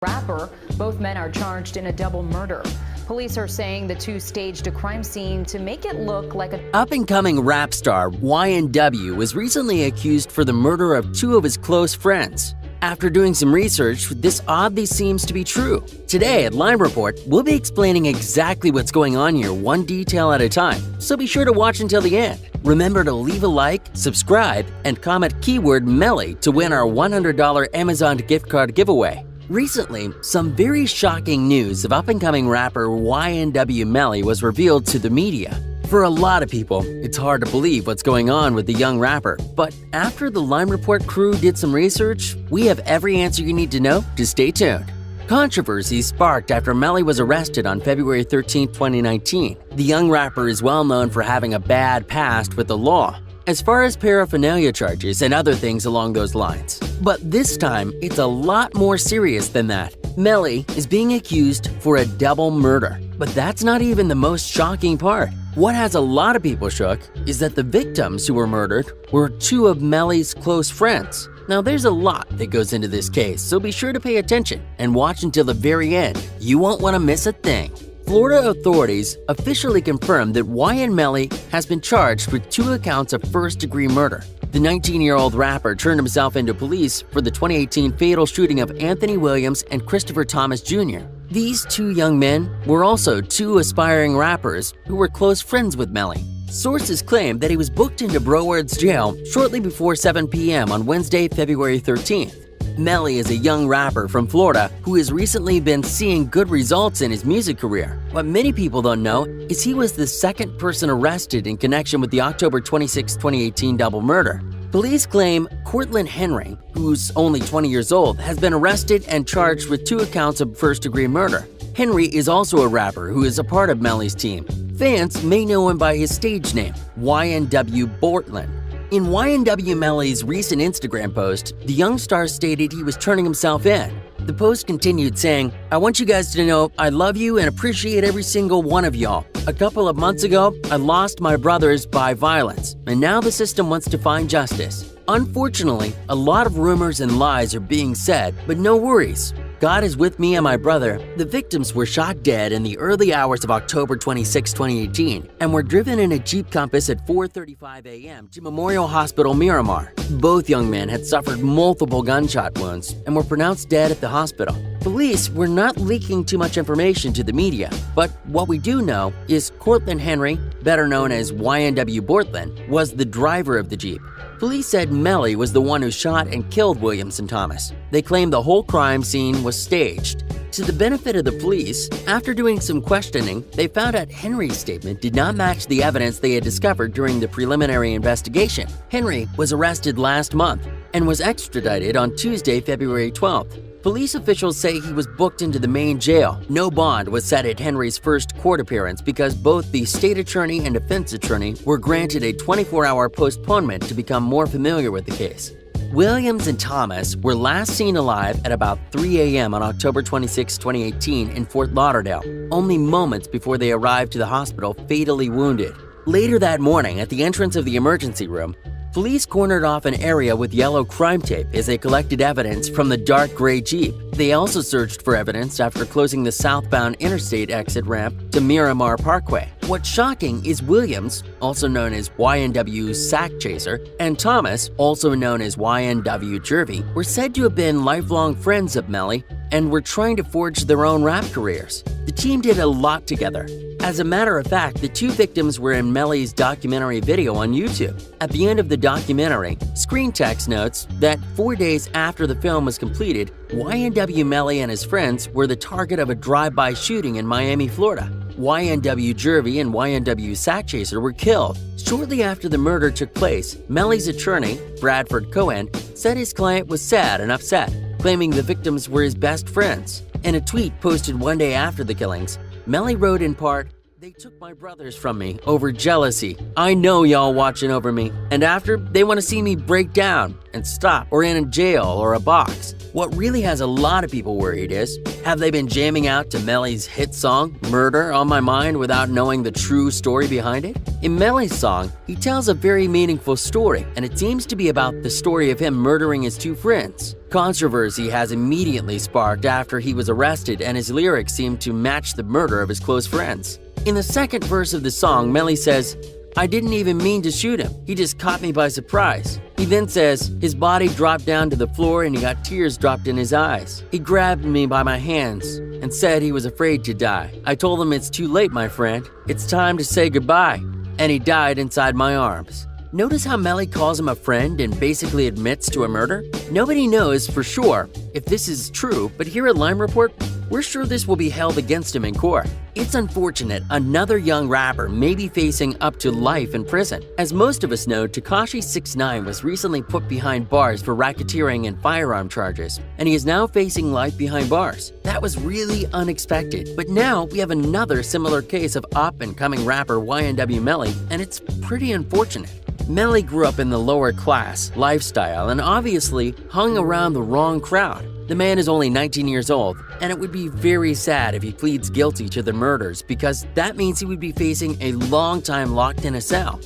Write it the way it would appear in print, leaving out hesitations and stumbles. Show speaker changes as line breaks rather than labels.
rapper. Both men are charged in a double murder. Police are saying the two staged a crime scene to make it look like a
Up-and-coming rap star YNW was recently accused for the murder of two of his close friends. After doing some research, this oddly seems to be true. Today at Lime Report, we'll be explaining exactly what's going on here, one detail at a time, so be sure to watch until the end. Remember to leave a like, subscribe, and comment keyword MELLY to win our $100 Amazon gift card giveaway. Recently, some very shocking news of up-and-coming rapper YNW MELLY was revealed to the media. For a lot of people, it's hard to believe what's going on with the young rapper, but after the Lime Report crew did some research, we have every answer you need to know to stay tuned. Controversy sparked after MELLY was arrested on February 13, 2019. The young rapper is well known for having a bad past with the law, as far as paraphernalia charges and other things along those lines. But this time, it's a lot more serious than that. MELLY is being accused for a double murder. But that's not even the most shocking part. What has a lot of people shook is that the victims who were murdered were two of MELLY's close friends. Now there's a lot that goes into this case, so be sure to pay attention and watch until the very end. You won't want to miss a thing. Florida authorities officially confirmed that YN MELLY has been charged with 2 accounts of first-degree murder. The 19-year-old rapper turned himself into police for the 2018 fatal shooting of Anthony Williams and Christopher Thomas Jr. These 2 young men were also 2 aspiring rappers who were close friends with MELLY. Sources claim that he was booked into Broward's jail shortly before 7 p.m. on Wednesday, February 13th. MELLY is a young rapper from Florida who has recently been seeing good results in his music career. What many people don't know is he was the second person arrested in connection with the October 26, 2018 double murder. Police claim Cortland Henry, who's only 20 years old, has been arrested and charged with 2 accounts of first-degree murder. Henry is also a rapper who is a part of MELLY's team. Fans may know him by his stage name, YNW Bortland. In YNW MELLY's recent Instagram post, the young star stated he was turning himself in. The post continued saying, "I want you guys to know I love you and appreciate every single one of y'all. A couple of months ago, I lost my brothers by violence, and now the system wants to find justice. Unfortunately, a lot of rumors and lies are being said, but no worries. God is with me and my brother." The victims were shot dead in the early hours of October 26, 2018, and were driven in a Jeep Compass at 4:35 a.m. to Memorial Hospital, Miramar. Both young men had suffered multiple gunshot wounds and were pronounced dead at the hospital. Police were not leaking too much information to the media, but what we do know is Cortland Henry, better known as YNW Bortland, was the driver of the Jeep. Police said MELLY was the one who shot and killed Williams and Thomas. They claimed the whole crime scene was staged. To the benefit of the police, after doing some questioning, they found out Henry's statement did not match the evidence they had discovered during the preliminary investigation. Henry was arrested last month and was extradited on Tuesday, February 12th. Police officials say he was booked into the main jail. No bond was set at Henry's first court appearance because both the state attorney and defense attorney were granted a 24-hour postponement to become more familiar with the case. Williams and Thomas were last seen alive at about 3 a.m. on October 26, 2018 in Fort Lauderdale, only moments before they arrived to the hospital fatally wounded. Later that morning, at the entrance of the emergency room, police cornered off an area with yellow crime tape as they collected evidence from the dark gray Jeep. They also searched for evidence after closing the southbound interstate exit ramp to Miramar Parkway. What's shocking is Williams, also known as YNW Sack Chaser, and Thomas, also known as YNW Jervy, were said to have been lifelong friends of MELLY and were trying to forge their own rap careers. The team did a lot together. As a matter of fact, the 2 victims were in MELLY's documentary video on YouTube. At the end of the documentary, screen text notes that 4 days after the film was completed, YNW MELLY and his friends were the target of a drive-by shooting in Miami, Florida. YNW Jervy and YNW Sack Chaser were killed. Shortly after the murder took place, MELLY's attorney, Bradford Cohen, said his client was sad and upset, claiming the victims were his best friends. In a tweet posted 1 day after the killings, MELLY wrote in part, They took my brothers from me over jealousy. I know y'all watching over me. And after, they want to see me break down and stop or in a jail or a box. What really has a lot of people worried is, have they been jamming out to Melly's hit song, Murder on My Mind, without knowing the true story behind it? In Melly's song, he tells a very meaningful story, and it seems to be about the story of him murdering his two friends. Controversy has immediately sparked after he was arrested, and his lyrics seem to match the murder of his close friends. In the second verse of the song, Melly says, "I didn't even mean to shoot him. He just caught me by surprise." He then says his body dropped down to the floor and he got tears dropped in his eyes. He grabbed me by my hands and said he was afraid to die. I told him, "It's too late, my friend. It's time to say goodbye." And he died inside my arms. Notice how Melly calls him a friend and basically admits to a murder? Nobody knows for sure if this is true, but here at Lime Report, we're sure this will be held against him in court. It's unfortunate another young rapper may be facing up to life in prison. As most of us know, Tekashi 6ix9ine was recently put behind bars for racketeering and firearm charges, and he is now facing life behind bars. That was really unexpected, but now we have another similar case of up-and-coming rapper YNW MELLY, and it's pretty unfortunate. Melly grew up in the lower class lifestyle and obviously hung around the wrong crowd. The man is only 19 years old, and it would be very sad if he pleads guilty to the murders because that means he would be facing a long time locked in a cell.